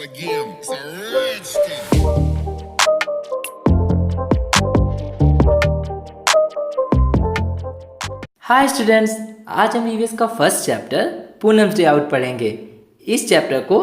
again. It's a rich thing. Hi students, आज हम EVS का first chapter Poonam's day out पढ़ेंगे। इस चैप्टर को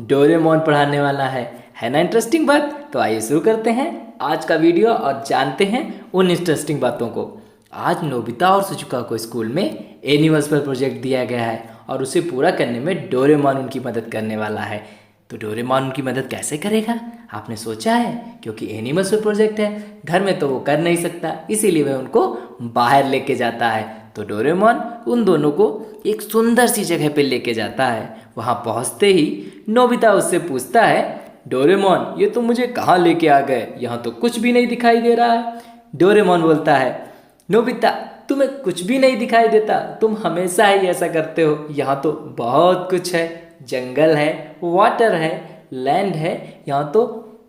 डोरेमोन पढ़ाने वाला है ना इंटरेस्टिंग बात। तो आइए शुरू करते हैं आज का वीडियो और जानते हैं उन इंटरेस्टिंग बातों को। आज नोबिता और सुजुका को स्कूल में एनिमल्स पर प्रोजेक्ट दिया गया है और उसे पूरा करने में डोरेमोन उनकी मदद करने वाला है। तो डोरेमोन उनकी मदद कैसे करेगा, आपने सोचा है? क्योंकि एनिमल्स पर प्रोजेक्ट है, घर में तो वो कर नहीं सकता, इसीलिए वह उनको बाहर लेके जाता है। तो डोरेमोन उन दोनों को एक सुंदर सी जगह पे लेके जाता है। वहाँ पहुँचते ही नोबिता उससे पूछता है, डोरेमोन ये तुम मुझे कहाँ लेके आ गए? यहाँ तो कुछ भी नहीं दिखाई दे रहा है। डोरेमोन बोलता है, नोबिता तुम्हें कुछ भी नहीं दिखाई देता, तुम हमेशा ही ऐसा करते हो। यहाँ तो बहुत कुछ है, जंगल है, वाटर है, लैंड है, यहाँ तो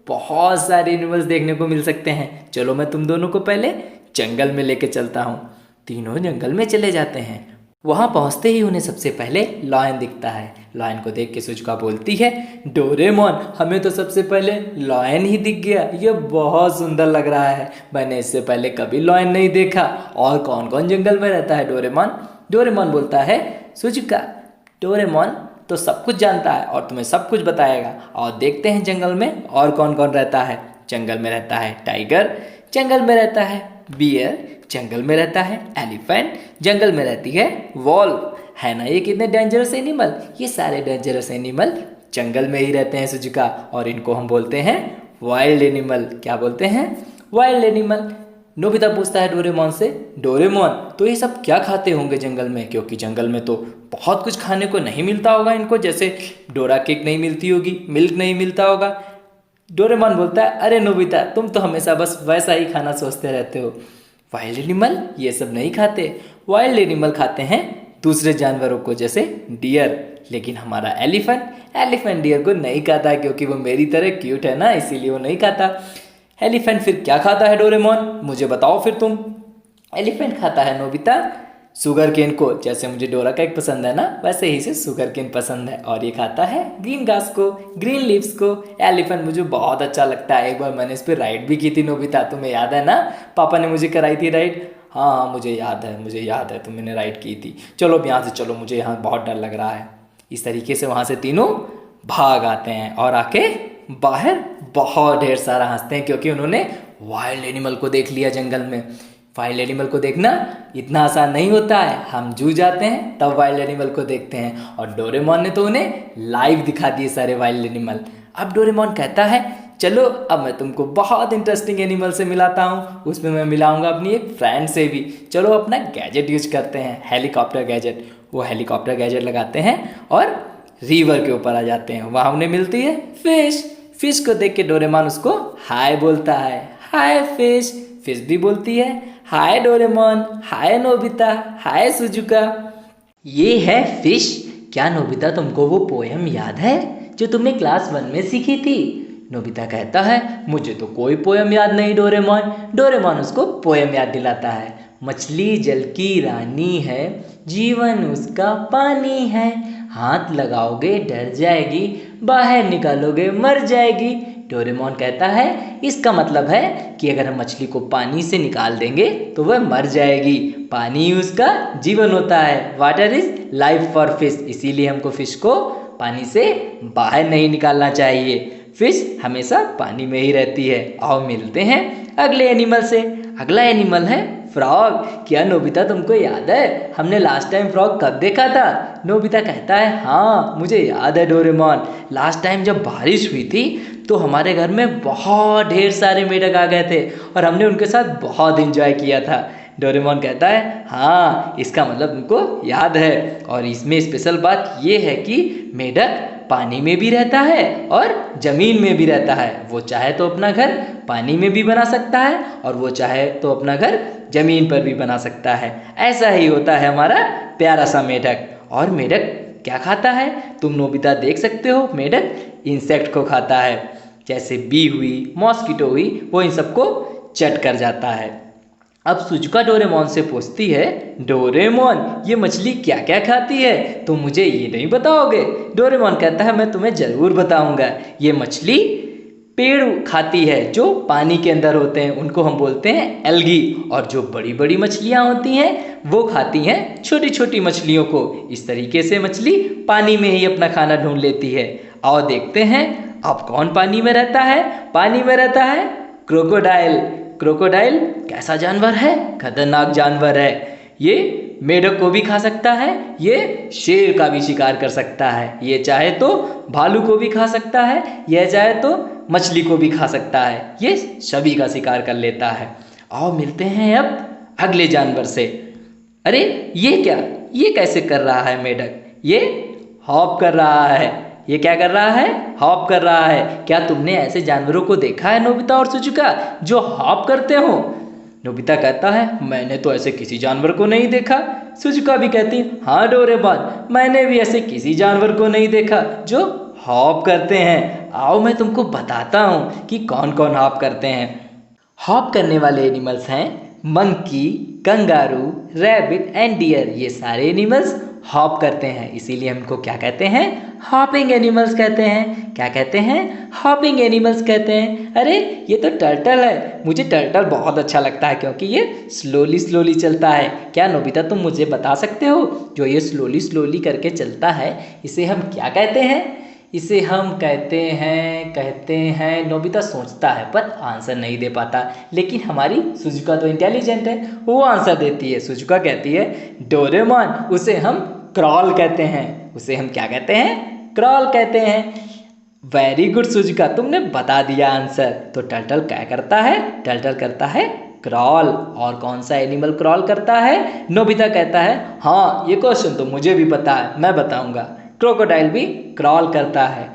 बहुत सारे एनिमल्स देखने को मिल सकते हैं। चलो मैं तुम दोनों को पहले जंगल में लेके चलता हूँ। तीनों जंगल में चले जाते हैं। वहाँ पहुँचते ही उन्हें सबसे पहले लायन दिखता है। लायन को देख के सुजुका बोलती है, डोरेमोन हमें तो सबसे पहले लायन ही दिख गया, ये बहुत सुंदर लग रहा है, मैंने इससे पहले कभी लायन नहीं देखा। और कौन कौन जंगल में रहता है डोरेमोन? डोरेमोन बोलता है, सुजुका डोरेमोन तो सब कुछ जानता है और तुम्हें सब कुछ बताएगा। और देखते हैं जंगल में और कौन कौन रहता है। जंगल में रहता है टाइगर, जंगल में रहता है बियर, जंगल में रहता है एलिफेंट, जंगल में रहती है वॉल्व। है ना ये कितने डेंजरस एनिमल? ये सारे डेंजरस एनिमल जंगल में ही रहते हैं सुजुका, और इनको हम बोलते हैं वाइल्ड एनिमल। क्या बोलते हैं? Wild animal. नोबिता पूछता है डोरेमोन से, डोरेमोन तो ये सब क्या खाते होंगे जंगल में? क्योंकि जंगल में तो बहुत कुछ खाने को नहीं मिलता होगा इनको, जैसे डोरा केक नहीं मिलती होगी, मिल्क नहीं मिलता होगा। डोरेमोन बोलता है, अरे नोबिता तुम तो हमेशा बस वैसा ही खाना सोचते रहते हो। वाइल्ड एनिमल ये सब नहीं खाते। वाइल्ड एनिमल खाते हैं दूसरे जानवरों को, जैसे डियर। लेकिन हमारा एलिफेंट डियर को नहीं खाता, क्योंकि वो मेरी तरह क्यूट है ना, इसीलिए वो नहीं खाता। एलिफेंट फिर क्या खाता है डोरेमोन, मुझे बताओ फिर तुम। एलिफेंट खाता है नोबिता शुगर केन को, जैसे मुझे डोरा केक पसंद है ना, वैसे ही से शुगर केन पसंद है। और ये खाता है ग्रीन घास को, ग्रीन लीव्स को। एलिफेंट मुझे बहुत अच्छा लगता है। एक बार मैंने इस पर राइड भी की थी नोबिता, तुम्हें याद है ना? पापा ने मुझे कराई थी राइड। हाँ मुझे याद है तो मैंने राइड की थी। चलो अब यहाँ से चलो, मुझे यहाँ बहुत डर लग रहा है। इस तरीके से वहाँ से तीनों भाग आते हैं और आके बाहर बहुत ढेर सारा हंसते हैं, क्योंकि उन्होंने वाइल्ड एनिमल को देख लिया जंगल में। वाइल्ड एनिमल को देखना इतना आसान नहीं होता है, हम जू जाते हैं तब वाइल्ड एनिमल को देखते हैं, और डोरेमोन ने तो उन्हें लाइव दिखा दिए सारे वाइल्ड एनिमल। अब डोरेमोन कहता है, चलो अब मैं तुमको बहुत इंटरेस्टिंग एनिमल से मिलाता हूँ, उसमें मैं मिलाऊंगा अपनी एक फ्रेंड से भी। चलो अपना गैजेट यूज करते हैं, हेलीकॉप्टर गैजेट। वो हेलीकॉप्टर गैजेट लगाते हैं और रिवर के ऊपर आ जाते हैं। वहाँ उन्हें मिलती है फिश को देख के डोरेमोन उसको हाय बोलता है, हाय फिश। फिश भी बोलती है, हाय डोरेमोन, हाय नोबिता, हाय सुजुका। ये है फिश। क्या नोबिता तुमको वो पोयम याद है जो तुमने क्लास 1 में सीखी थी? नोबिता कहता है, मुझे तो कोई पोयम याद नहीं डोरेमोन। डोरेमोन उसको पोयम याद दिलाता है, मछली जल की रानी है, जीवन उसका पानी है, हाथ लगाओगे डर जाएगी, बाहर निकालोगे मर जाएगी। डोरेमोन कहता है, इसका मतलब है कि अगर हम मछली को पानी से निकाल देंगे तो वह मर जाएगी। पानी ही उसका जीवन होता है, water is life for fish. इसीलिए हमको फिश को पानी से बाहर नहीं निकालना चाहिए। फिश हमेशा पानी में ही रहती है। आओ मिलते हैं अगले एनिमल से। अगला एनिमल है फ्रॉग। क्या नोबिता तुमको याद है हमने लास्ट टाइम फ्रॉग कब देखा था? नोबिता कहता है, हाँ मुझे याद है डोरेमोन। लास्ट टाइम जब बारिश हुई थी तो हमारे घर में बहुत ढेर सारे मेढक आ गए थे और हमने उनके साथ बहुत एंजॉय किया था। डोरेमोन कहता है, हाँ इसका मतलब तुमको याद है। और इसमें स्पेशल बात ये है कि मेढक पानी में भी रहता है और जमीन में भी रहता है। वो चाहे तो अपना घर पानी में भी बना सकता है और वो चाहे तो अपना घर जमीन पर भी बना सकता है। ऐसा ही होता है हमारा प्यारा सा मेढक। और मेढक क्या खाता है तुम नोबिता देख सकते हो? मेढक इंसेक्ट को खाता है, जैसे बी हुई, मॉस्किटो हुई, वो इन सबको चट कर जाता है। अब सुजुका डोरेमोन से पूछती है, डोरेमोन ये मछली क्या क्या खाती है, तुम मुझे ये नहीं बताओगे? डोरेमोन कहता है, मैं तुम्हें ज़रूर बताऊंगा। ये मछली पेड़ खाती है जो पानी के अंदर होते हैं, उनको हम बोलते हैं एल्गी। और जो बड़ी बड़ी मछलियाँ होती हैं वो खाती हैं छोटी छोटी मछलियों को। इस तरीके से मछली पानी में ही अपना खाना ढूंढ लेती है। आओ देखते हैं अब कौन पानी में रहता है। पानी में रहता है क्रोकोडाइल। क्रोकोडाइल कैसा जानवर है? खतरनाक जानवर है। ये मेढक को भी खा सकता है, ये शेर का भी शिकार कर सकता है, ये चाहे तो भालू को भी खा सकता है, यह चाहे तो मछली को भी खा सकता है, ये सभी का शिकार कर लेता है। आओ मिलते हैं अब अगले जानवर से। अरे ये क्या, ये कैसे कर रहा है मेढक? ये हॉप कर रहा है। ये क्या कर रहा है? हॉप कर रहा है। क्या तुमने ऐसे जानवरों को देखा है नोबिता और सुजुका जो हॉप करते हो? नोबिता कहता है, मैंने तो ऐसे किसी जानवर को नहीं देखा। सुजुका भी कहती है, हाँ डोरेमोन, मैंने भी ऐसे किसी जानवर को नहीं देखा जो हॉप करते हैं। आओ मैं तुमको बताता हूँ कि कौन कौन हॉप करते हैं। हॉप करने वाले एनिमल्स हैं monkey, kangaroo, rabbit and deer. ये सारे एनिमल्स हॉप करते हैं, इसीलिए हमको क्या कहते हैं? हॉपिंग एनिमल्स कहते हैं। क्या कहते हैं? हॉपिंग एनिमल्स कहते हैं। अरे ये तो टर्टल है। मुझे टर्टल बहुत अच्छा लगता है क्योंकि ये स्लोली स्लोली चलता है। क्या नोबिता तुम मुझे बता सकते हो जो ये स्लोली स्लोली करके चलता है इसे हम क्या कहते हैं? इसे हम कहते हैं नोबिता सोचता है पर आंसर नहीं दे पाता। लेकिन हमारी सुजुका तो इंटेलिजेंट है, वो आंसर देती है। सुजुका कहती है, डोरेमोन उसे हम क्रॉल कहते हैं। उसे हम क्या कहते हैं? क्रॉल कहते हैं। वेरी गुड सुजुका, तुमने बता दिया आंसर। तो टर्टल क्या करता है? टर्टल करता है क्रॉल। और कौन सा एनिमल क्रॉल करता है? नोबिता कहता है, हाँ ये क्वेश्चन तो मुझे भी पता है, मैं बताऊंगा। क्रोकोडाइल भी क्रॉल करता है।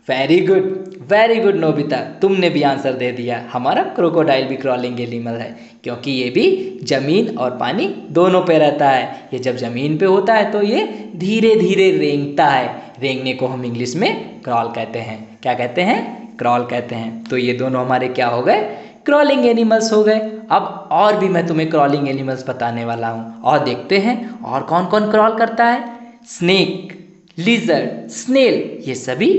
वेरी गुड नोबिता, तुमने भी आंसर दे दिया। हमारा क्रोकोडाइल भी क्रॉलिंग एनिमल है क्योंकि ये भी जमीन और पानी दोनों पे रहता है। ये जब जमीन पे होता है तो ये धीरे धीरे रेंगता है। रेंगने को हम इंग्लिश में क्रॉल कहते हैं। क्या कहते हैं? क्रॉल कहते हैं। तो ये दोनों हमारे क्या हो गए? क्रॉलिंग एनिमल्स हो गए। अब और भी मैं तुम्हें क्रॉलिंग एनिमल्स बताने वाला हूँ और देखते हैं और कौन कौन क्रॉल करता है। स्नेक, लिजर्ड, स्नेल, ये सभी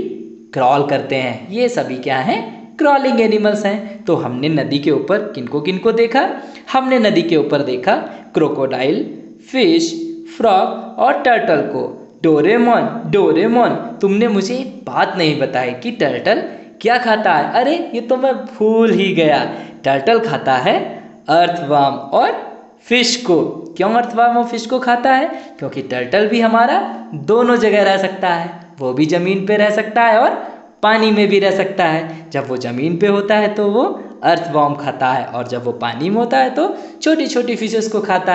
क्रॉल करते हैं। ये सभी क्या हैं? क्रॉलिंग एनिमल्स हैं। तो हमने नदी के ऊपर किनको किनको देखा? हमने नदी के ऊपर देखा क्रोकोडाइल, फिश, फ्रॉग और टर्टल को। डोरेमोन तुमने मुझे एक बात नहीं बताई कि टर्टल क्या खाता है। अरे ये तो मैं भूल ही गया। टर्टल खाता है अर्थवर्म और फिश को। क्यों अर्थवर्म और फिश को खाता है? क्योंकि टर्टल भी हमारा दोनों जगह रह सकता है। वो भी ज़मीन पे रह सकता है और पानी में भी रह सकता है। जब वो ज़मीन पे होता है तो वो अर्थवर्म खाता है और जब वो पानी में होता है तो छोटी छोटी फिशेस को खाता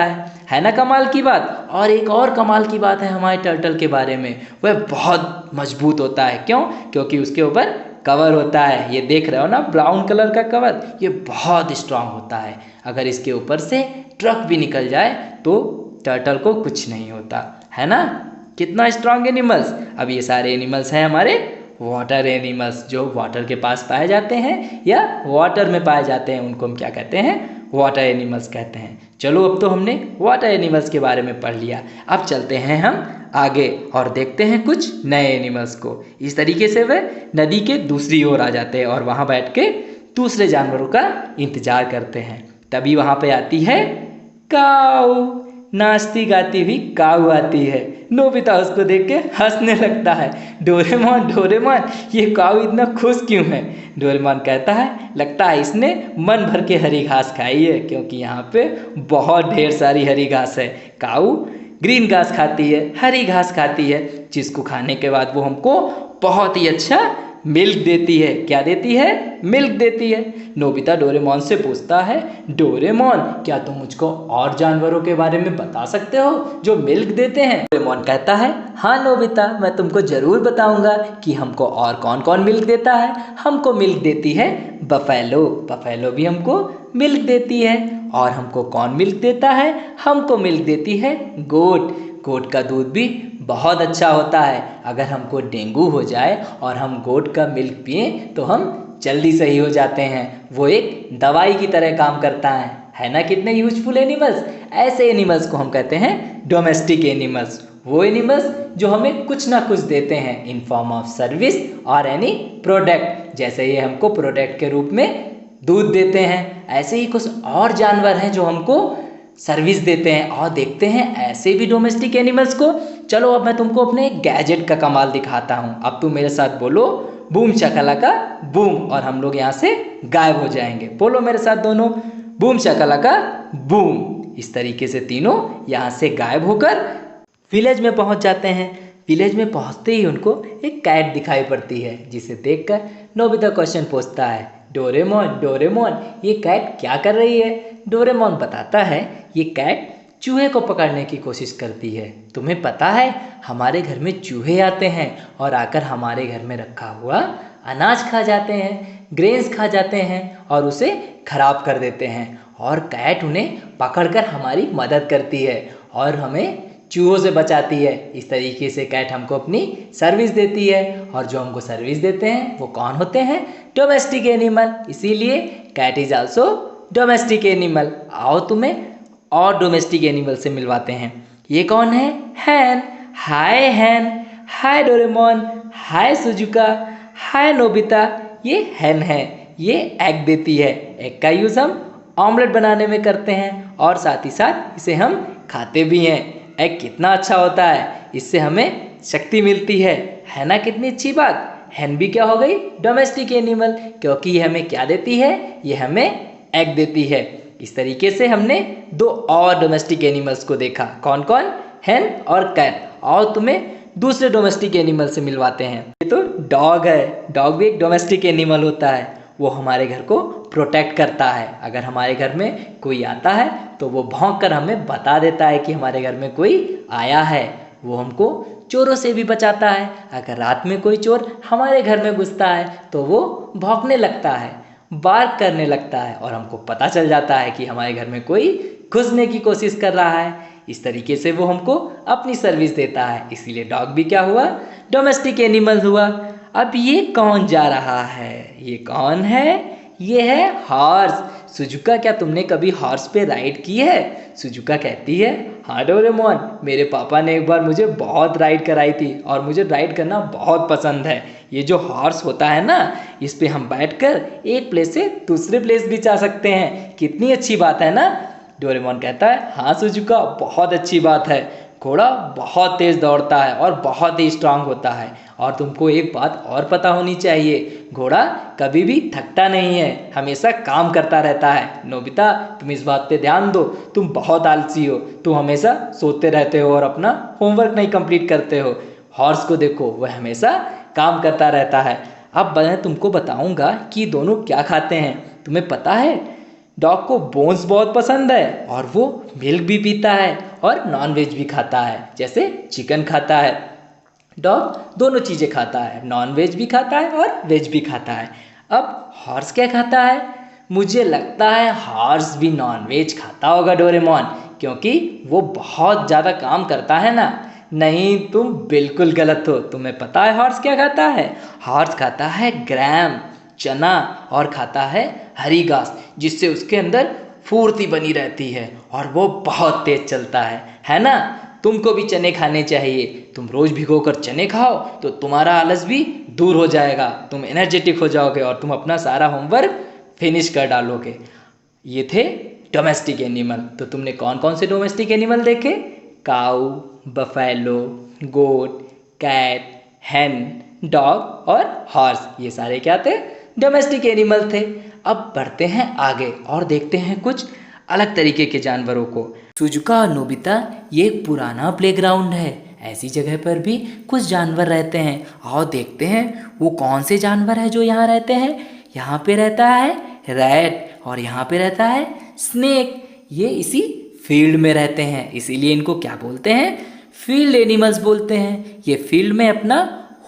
है ना कमाल की बात। और एक और कमाल की बात है हमारे टर्टल के बारे में, वह बहुत मजबूत होता है। क्यों? क्योंकि उसके ऊपर कवर होता है। ये देख रहे हो ना, ब्राउन कलर का कवर, ये बहुत स्ट्रांग होता है। अगर इसके ऊपर से ट्रक भी निकल जाए तो टर्टल को कुछ नहीं होता, है ना। कितना स्ट्रांग एनिमल्स। अब ये सारे एनिमल्स हैं हमारे वाटर एनिमल्स, जो वाटर के पास पाए जाते हैं या वाटर में पाए जाते हैं, उनको हम क्या कहते हैं? वाटर एनिमल्स कहते हैं। चलो अब तो हमने वाटर एनिमल्स के बारे में पढ़ लिया। अब चलते हैं हम आगे और देखते हैं कुछ नए एनिमल्स को। इस तरीके से वे नदी के दूसरी ओर आ जाते हैं और वहाँ बैठ के दूसरे जानवरों का इंतजार करते हैं। तभी वहाँ पे आती है काऊ। नाचती गाती हुई काऊ आती है। नोबिता उसको देख के हंसने लगता है। डोरेमोन ये काऊ इतना खुश क्यों है? डोरेमोन कहता है, लगता है इसने मन भर के हरी घास खाई है क्योंकि यहाँ पे बहुत ढेर सारी हरी घास है। काऊ ग्रीन घास खाती है, हरी घास खाती है, जिसको खाने के बाद वो हमको बहुत ही अच्छा मिल्क देती है। क्या देती है? मिल्क देती है। नोबिता डोरेमोन से पूछता है, डोरेमोन क्या तुम मुझको और जानवरों के बारे में बता सकते हो जो मिल्क देते हैं? डोरेमोन कहता है, हाँ नोबिता, मैं तुमको ज़रूर बताऊंगा कि हमको और कौन कौन मिल्क देता है। हमको मिल्क देती है बफेलो। बफेलो भी हमको मिल्क देती है। और हमको कौन मिल्क देता है? हमको मिल्क देती है गोट। गोट का दूध भी बहुत अच्छा होता है। अगर हमको डेंगू हो जाए और हम गोट का मिल्क पिएं तो हम जल्दी सही हो जाते हैं। वो एक दवाई की तरह काम करता है ना कितने यूजफुल एनिमल्स। ऐसे एनिमल्स को हम कहते हैं डोमेस्टिक एनिमल्स। वो एनिमल्स जो हमें कुछ ना कुछ देते हैं इन फॉर्म ऑफ सर्विस और एनी प्रोडक्ट। जैसे ये हमको प्रोडक्ट के रूप में दूध देते हैं, ऐसे ही कुछ और जानवर हैं जो हमको सर्विस देते हैं। और देखते हैं ऐसे भी डोमेस्टिक एनिमल्स को। चलो अब मैं तुमको अपने गैजेट का कमाल दिखाता हूँ। अब तुम मेरे साथ बोलो बूम शकलाका बूम, और हम लोग यहाँ से गायब हो जाएंगे। बोलो मेरे साथ दोनों, बूम शकलाका बूम। इस तरीके से तीनों यहाँ से गायब होकर विलेज में पहुँच जाते हैं। विलेज में पहुँचते ही उनको एक कैट दिखाई पड़ती है, जिसे देखकर नोबिता क्वेश्चन पूछता है, डोरेमोन डोरेमोन ये कैट क्या कर रही है। डोरेमोन बताता है ये कैट चूहे को पकड़ने की कोशिश करती है। तुम्हें पता है हमारे घर में चूहे आते हैं और आकर हमारे घर में रखा हुआ अनाज खा जाते हैं, ग्रेन्स खा जाते हैं और उसे खराब कर देते हैं। और कैट उन्हें पकड़कर हमारी मदद करती है और हमें चूहों से बचाती है। इस तरीके से कैट हमको अपनी सर्विस देती है। और जो हमको सर्विस देते हैं वो कौन होते हैं, डोमेस्टिक एनिमल। इसीलिए cat is also domestic animal. आओ तुम्हें और डोमेस्टिक एनिमल से मिलवाते हैं। ये कौन है, हैन। हाय हैन, हाय डोरेमोन, हाय सुजुका, हाय नोबिता। ये हैन है, ये एग देती है। एग का यूज़ हम ऑमलेट बनाने में करते हैं और साथ ही साथ इसे हम खाते भी हैं। एग कितना अच्छा होता है, इससे हमें शक्ति मिलती है ना। कितनी अच्छी बात। हैन भी क्या हो गई, डोमेस्टिक एनिमल, क्योंकि ये हमें क्या देती है, ये हमें एग देती है। इस तरीके से हमने दो और डोमेस्टिक एनिमल्स को देखा, कौन कौन, हैन और कैट। और तुम्हें दूसरे डोमेस्टिक एनिमल से मिलवाते हैं। ये तो डॉग है। डॉग भी एक डोमेस्टिक एनिमल होता है। वो हमारे घर को प्रोटेक्ट करता है। अगर हमारे घर में कोई आता है तो वो भौंक कर हमें बता देता है कि हमारे घर में कोई आया है। वो हमको चोरों से भी बचाता है। अगर रात में कोई चोर हमारे घर में घुसता है तो वो भौंकने लगता है, बार्क करने लगता है और हमको पता चल जाता है कि हमारे घर में कोई घुसने की कोशिश कर रहा है। इस तरीके से वो हमको अपनी सर्विस देता है। इसीलिए डॉग भी क्या हुआ, डोमेस्टिक एनिमल हुआ। अब ये कौन जा रहा है, ये कौन है, ये है हॉर्स। सुजुका क्या तुमने कभी हॉर्स पे राइड की है। सुजुका कहती है, हाँ डोरेमोन, मेरे पापा ने एक बार मुझे बहुत राइड कराई थी और मुझे राइड करना बहुत पसंद है। ये जो हॉर्स होता है ना, इस पे हम बैठकर एक प्लेस से दूसरे प्लेस भी जा सकते हैं। कितनी अच्छी बात है ना। डोरेमोन कहता है, हाँ सुजुका, बहुत अच्छी बात है। घोड़ा बहुत तेज़ दौड़ता है और बहुत ही स्ट्रांग होता है। और तुमको एक बात और पता होनी चाहिए, घोड़ा कभी भी थकता नहीं है, हमेशा काम करता रहता है। नोबिता तुम इस बात पे ध्यान दो, तुम बहुत आलसी हो, तुम हमेशा सोते रहते हो और अपना होमवर्क नहीं कंप्लीट करते हो। हॉर्स को देखो, वह हमेशा काम करता रहता है। अब मैं तुमको बताऊंगा कि दोनों क्या खाते हैं। तुम्हें पता है डॉग को बोन्स बहुत पसंद है और वो मिल्क भी पीता है और नॉन वेज भी खाता है। जैसे चिकन खाता है, डॉग दोनों चीज़ें खाता है, नॉन वेज भी खाता है और वेज भी खाता है। अब हॉर्स क्या खाता है, मुझे लगता है हॉर्स भी नॉन वेज खाता होगा डोरेमोन, क्योंकि वो बहुत ज़्यादा काम करता है ना। नहीं, तुम बिल्कुल गलत हो। तुम्हें पता है हॉर्स क्या खाता है, हॉर्स खाता है ग्राम, चना, और खाता है हरी घास, जिससे उसके अंदर फुर्ती बनी रहती है और वो बहुत तेज चलता है ना। तुमको भी चने खाने चाहिए। तुम रोज भिगोकर चने खाओ तो तुम्हारा आलस भी दूर हो जाएगा, तुम एनर्जेटिक हो जाओगे और तुम अपना सारा होमवर्क फिनिश कर डालोगे। ये थे डोमेस्टिक एनिमल। तो तुमने कौन कौन से डोमेस्टिक एनिमल देखे, काऊ, बफेलो, गोट, कैट, हैन, डॉग और हॉर्स। ये सारे क्या थे, डोमेस्टिक एनिमल थे। अब बढ़ते हैं आगे और देखते हैं कुछ अलग तरीके के जानवरों को। सुजुका और नोबिता ये एक पुराना प्लेग्राउंड है। ऐसी जगह पर भी कुछ जानवर रहते हैं। और देखते हैं वो कौन से जानवर है जो यहाँ रहते हैं। यहाँ पे रहता है रैट और यहाँ पे रहता है स्नेक। ये इसी फील्ड में रहते हैं, इसीलिए इनको क्या बोलते हैं, फील्ड एनिमल्स बोलते हैं। ये फील्ड में अपना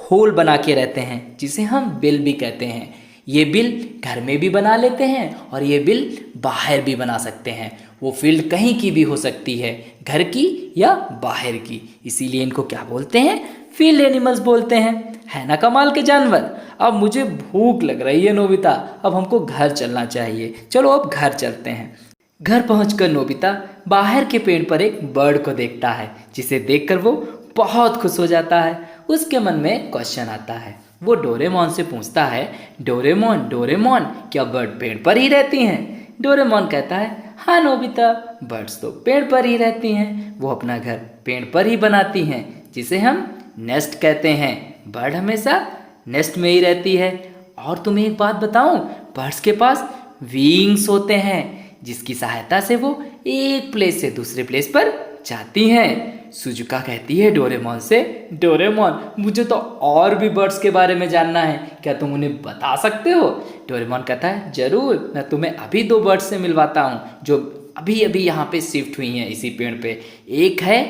होल बना के रहते हैं, जिसे हम बिल भी कहते हैं। ये बिल घर में भी बना लेते हैं और ये बिल बाहर भी बना सकते हैं। वो फील्ड कहीं की भी हो सकती है, घर की या बाहर की, इसीलिए इनको क्या बोलते हैं, फील्ड एनिमल्स बोलते हैं। है ना कमाल के जानवर। अब मुझे भूख लग रही है नोबिता, अब हमको घर चलना चाहिए। चलो अब घर चलते हैं। घर पहुंचकर नोबिता बाहर के पेड़ पर एक बर्ड को देखता है, जिसे देखकर वो बहुत खुश हो जाता है। उसके मन में एक क्वेश्चन आता है। वो डोरेमोन से पूछता है, डोरेमोन डोरेमोन क्या बर्ड पेड़ पर ही रहती हैं? डोरेमोन कहता है, हाँ नोबिता, बर्ड्स तो पेड़ पर ही रहती हैं। वो अपना घर पेड़ पर ही बनाती हैं, जिसे हम नेस्ट कहते हैं। बर्ड हमेशा नेस्ट में ही रहती है। और तुम्हें एक बात बताऊं, बर्ड्स के पास विंग्स होते हैं, जिसकी सहायता से वो एक प्लेस से दूसरे प्लेस पर जाती हैं। सुजुका कहती है डोरेमोन से, डोरेमोन मुझे तो और भी बर्ड्स के बारे में जानना है, क्या तुम उन्हें बता सकते हो? डोरेमोन कहता है, जरूर, मैं तुम्हें अभी 2 बर्ड्स से मिलवाता हूँ जो अभी अभी यहाँ पे शिफ्ट हुई हैं इसी पेड़ पे। एक है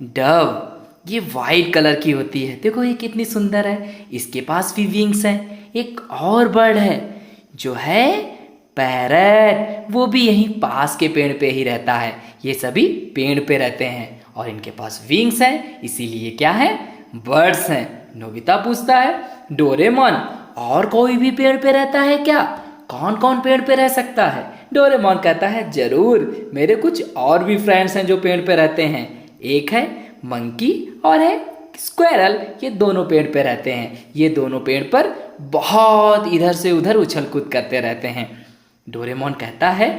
डव, ये वाइट कलर की होती है, देखो ये कितनी सुंदर है, इसके पास भी विंग्स हैं। एक और बर्ड है जो है पैरट, वो भी यहीं पास के पेड़ पे ही रहता है। ये सभी पेड़ पे रहते हैं और इनके पास विंग्स हैं, इसीलिए क्या है, बर्ड्स हैं। नोबिता पूछता है, डोरेमोन और कोई भी पेड़ पे रहता है क्या? कौन कौन पेड़ पे रह सकता है? डोरेमोन कहता है, जरूर, मेरे कुछ और भी फ्रेंड्स हैं जो पेड़ पे रहते हैं। एक है मंकी और है स्क्वेरल, ये दोनों पेड़ पे रहते हैं। ये दोनों पेड़ पर बहुत इधर से उधर उछल कूद करते रहते हैं। डोरेमोन कहता है,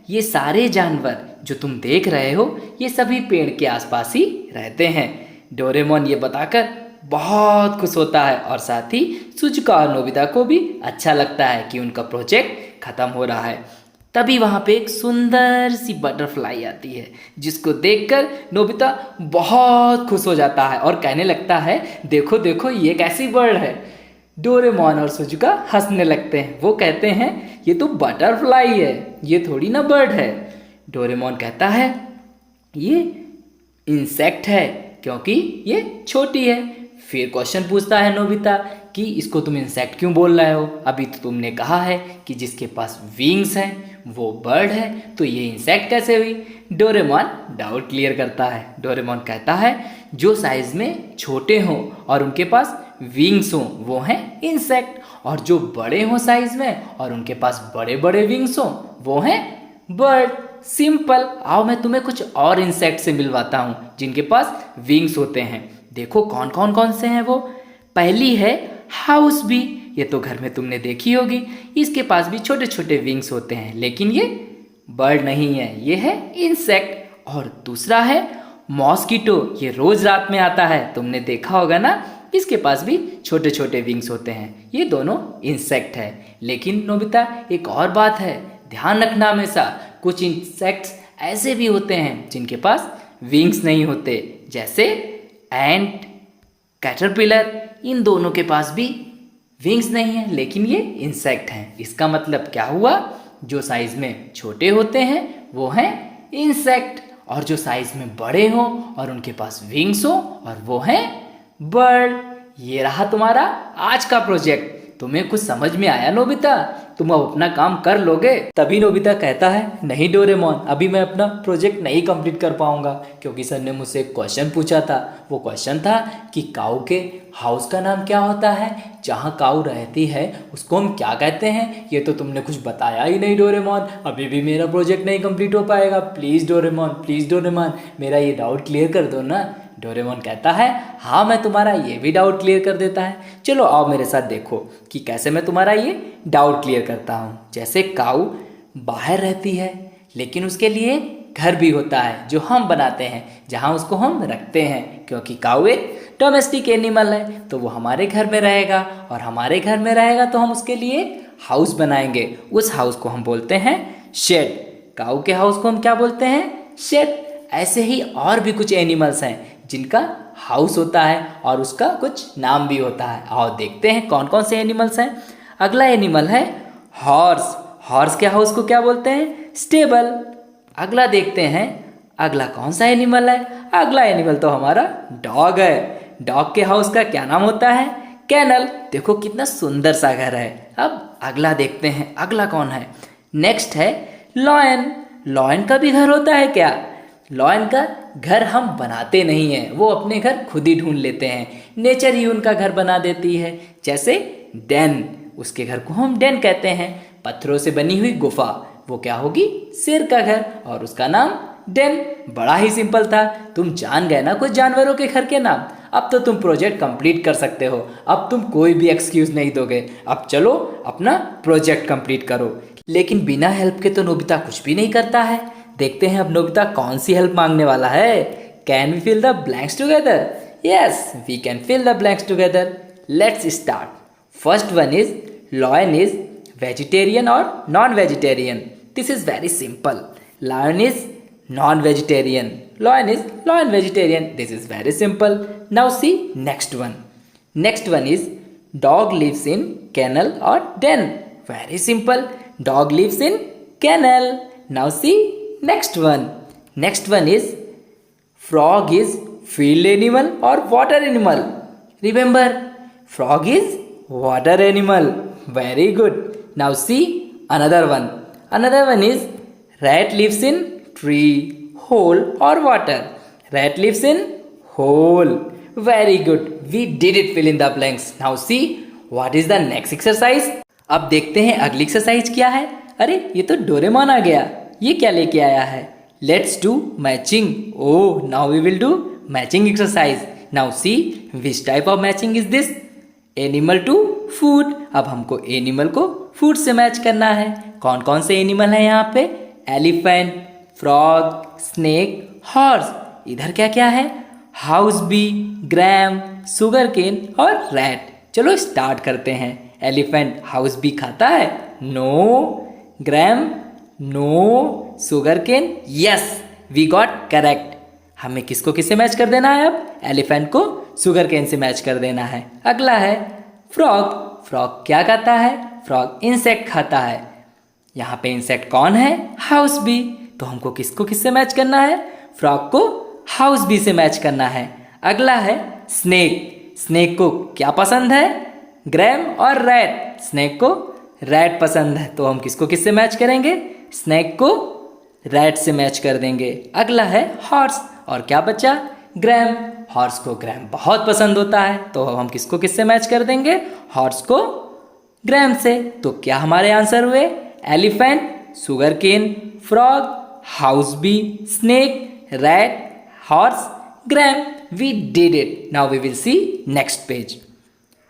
ये सारे जानवर जो तुम देख रहे हो, ये सभी पेड़ के आसपास ही रहते हैं। डोरेमोन ये बताकर बहुत खुश होता है और साथ ही सुजुका और नोबिता को भी अच्छा लगता है कि उनका प्रोजेक्ट खत्म हो रहा है। तभी वहाँ पे एक सुंदर सी बटरफ्लाई आती है, जिसको देखकर नोबिता बहुत खुश हो जाता है और कहने लगता है, देखो देखो ये कैसी बर्ड है। डोरेमोन और सुजुका हंसने लगते हैं। वो कहते हैं, ये तो बटरफ्लाई है, ये थोड़ी ना बर्ड है। डोरेमोन कहता है, ये इंसेक्ट है क्योंकि ये छोटी है। फिर क्वेश्चन पूछता है नोबिता कि इसको तुम इंसेक्ट क्यों बोल रहे हो? अभी तो तुमने कहा है कि जिसके पास विंग्स हैं वो बर्ड है, तो ये इंसेक्ट कैसे हुई? डोरेमोन डाउट क्लियर करता है। डोरेमोन कहता है, जो साइज में छोटे हों और उनके पास विंग्स हों वो हैं इंसेक्ट, और जो बड़े हों साइज में और उनके पास बड़े बड़े विंग्स हों वो हैं बर्ड। सिंपल। आओ मैं तुम्हें कुछ और इंसेक्ट से मिलवाता हूँ जिनके पास विंग्स होते हैं। देखो कौन से हैं वो। पहली है हाउस बी, ये तो घर में तुमने देखी होगी। इसके पास भी छोटे छोटे विंग्स होते हैं, लेकिन ये बर्ड नहीं है, ये है इंसेक्ट। और दूसरा है मॉस्किटो, ये रोज रात में आता है, तुमने देखा होगा ना। इसके पास भी छोटे छोटे विंग्स होते हैं, ये दोनों इंसेक्ट है। लेकिन नोबिता एक और बात है, ध्यान रखना हमेशा, कुछ इंसेक्ट्स ऐसे भी होते हैं जिनके पास विंग्स नहीं होते, जैसे एंट, कैटरपिलर, इन दोनों के पास भी विंग्स नहीं है, लेकिन ये इंसेक्ट हैं। इसका मतलब क्या हुआ? जो साइज में छोटे होते हैं वो हैं इंसेक्ट, और जो साइज में बड़े हों और उनके पास विंग्स हो और वो हैं बर्ड। ये रहा तुम्हारा आज का प्रोजेक्ट। तुम्हें कुछ समझ में आया नोबिता? तुम अब अपना काम कर लोगे? तभी नोबिता कहता है, नहीं डोरेमोन, अभी मैं अपना प्रोजेक्ट नहीं कंप्लीट कर पाऊंगा, क्योंकि सर ने मुझसे एक क्वेश्चन पूछा था। वो क्वेश्चन था कि काऊ के हाउस का नाम क्या होता है, जहाँ काऊ रहती है उसको हम क्या कहते हैं? ये तो तुमने कुछ बताया ही नहीं डोरेमोन, अभी भी मेरा प्रोजेक्ट नहीं कंप्लीट हो पाएगा। प्लीज़ डोरेमोन, मेरा ये डाउट क्लियर कर दो ना। डोरेमोन कहता है, हाँ मैं तुम्हारा ये भी डाउट क्लियर कर देता है। चलो आओ मेरे साथ देखो कि कैसे मैं तुम्हारा ये डाउट क्लियर करता हूँ। जैसे काऊ बाहर रहती है, लेकिन उसके लिए घर भी होता है जो हम बनाते हैं, जहाँ उसको हम रखते हैं, क्योंकि काऊ एक डोमेस्टिक एनिमल है, तो वो हमारे घर में रहेगा, और हमारे घर में रहेगा तो हम उसके लिए हाउस बनाएंगे। उस हाउस को हम बोलते हैं शेड। काऊ के हाउस को हम क्या बोलते हैं? शेड। ऐसे ही और भी कुछ एनिमल्स हैं जिनका हाउस होता है और उसका कुछ नाम भी होता है। आओ देखते हैं कौन कौन से एनिमल्स हैं। अगला एनिमल है हॉर्स। हॉर्स के हाउस को क्या बोलते हैं? स्टेबल। अगला देखते हैं, अगला कौन सा एनिमल है? अगला एनिमल तो हमारा डॉग है। डॉग के हाउस का क्या नाम होता है? कैनल। देखो कितना सुंदर सा घर है। अब अगला देखते हैं, अगला कौन है? नेक्स्ट है लॉयन। लॉयन का भी घर होता है क्या? लॉयन का घर हम बनाते नहीं हैं, वो अपने घर खुद ही ढूंढ लेते हैं, नेचर ही उनका घर बना देती है। जैसे डेन, उसके घर को हम डेन कहते हैं। पत्थरों से बनी हुई गुफा, वो क्या होगी? शेर का घर, और उसका नाम डेन। बड़ा ही सिंपल था, तुम जान गए ना कुछ जानवरों के घर के नाम। अब तो तुम प्रोजेक्ट कंप्लीट कर सकते हो, अब तुम कोई भी एक्सक्यूज नहीं दोगे। अब चलो अपना प्रोजेक्ट कंप्लीट करो। लेकिन बिना हेल्प के तो नोबिता कुछ भी नहीं करता है। देखते हैं अब नोबिता कौन सी हेल्प मांगने वाला है। Can we fill the blanks together? Yes, we can fill the blanks together. Let's start. First one is lion is vegetarian or non-vegetarian? This is very simple. Lion is non-vegetarian. Lion is non-vegetarian. This is very simple. Now see next one. Next one is dog lives in kennel or den? Very simple. Dog lives in kennel. Now see next one. Next one is frog is field animal or water animal? Remember, frog is water animal. Very good. Now see another one. Another one is rat lives in tree, hole or water? Rat lives in hole. Very good. We did it. Fill in the blanks. Now see what is the next exercise. अब देखते हैं अगली exercise क्या है। अरे ये तो Doraemon आ गया, ये क्या लेके आया है? Let's do matching. Oh, now we will do matching exercise. Now see which type of matching is this? Animal to food. अब हमको एनिमल को फूड से मैच करना है। कौन कौन से एनिमल हैं यहाँ पे? Elephant, frog, snake, horse. इधर क्या क्या है? House bee, gram, sugar cane और रैट। चलो स्टार्ट करते हैं। एलिफेंट हाउस बी खाता है? No. Gram? No. Sugar cane? Yes, we got correct. हमें किसको किससे मैच कर देना है? अब एलिफेंट को शुगर केन से मैच कर देना है। अगला है फ्रॉग। फ्रॉग क्या खाता है? फ्रॉग इंसेक्ट खाता है। यहाँ पे इंसेक्ट कौन है? House bee. तो हमको किसको किससे मैच करना है? फ्रॉग को हाउस बी से मैच करना है। अगला है स्नेक। स्नेक को क्या पसंद है? ग्रैम और रैट। स्नेक को रैट पसंद है, तो हम किसको किससे मैच करेंगे? स्नेक को रैट से मैच कर देंगे। अगला है हॉर्स, और क्या बचा? ग्रैम। हॉर्स को ग्रैम बहुत पसंद होता है, तो हम किसको किससे मैच कर देंगे? हॉर्स को ग्रैम से। तो क्या हमारे आंसर हुए? Elephant, sugar cane, frog, house bee, snake, rat, horse, gram. We did it. Now we will see next page.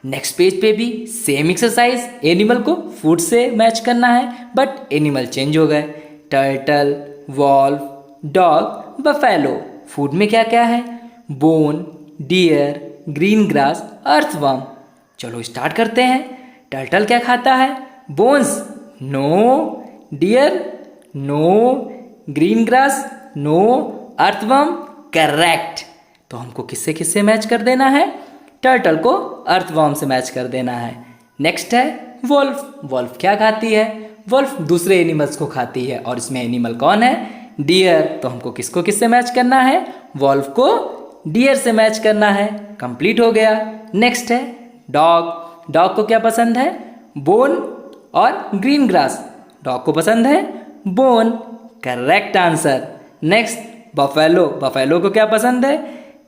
Next page पे भी सेम एक्सरसाइज। एनिमल को फूड से मैच करना है, बट एनिमल चेंज हो गए। Turtle, wolf, dog, buffalo. Food में क्या क्या है? Bone, deer, green grass, earthworm. चलो स्टार्ट करते हैं। टर्टल क्या खाता है? Bones? No. Deer? No. Green grass? No. Earthworm? Correct. तो हमको किससे किससे मैच कर देना है? टर्टल को अर्थवर्म से मैच कर देना है। नेक्स्ट है वोल्फ। वोल्फ क्या खाती है? वोल्फ दूसरे एनिमल्स को खाती है, और इसमें एनिमल कौन है? डियर। तो हमको किसको किससे मैच करना है? वोल्फ को डियर से मैच करना है। कंप्लीट हो गया। नेक्स्ट है डॉग। डॉग को क्या पसंद है? बोन और ग्रीन ग्रास। डॉग को पसंद है bone. Correct answer. Next buffalo. Buffalo को क्या पसंद है?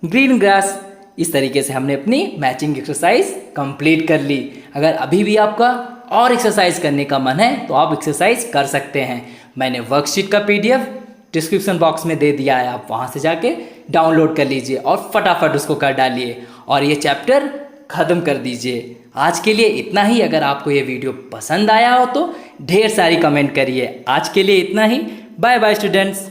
Green grass. इस तरीके से हमने अपनी मैचिंग एक्सरसाइज कंप्लीट कर ली। अगर अभी भी आपका और एक्सरसाइज करने का मन है तो आप एक्सरसाइज कर सकते हैं। मैंने वर्कशीट का पीडीएफ डिस्क्रिप्शन बॉक्स में दे दिया है, आप वहाँ से जाके डाउनलोड कर लीजिए और फटाफट उसको कर डालिए और ये चैप्टर ख़त्म कर दीजिए। आज के लिए इतना ही। अगर आपको ये वीडियो पसंद आया हो तो ढेर सारी कमेंट करिए। आज के लिए इतना ही। Bye bye students.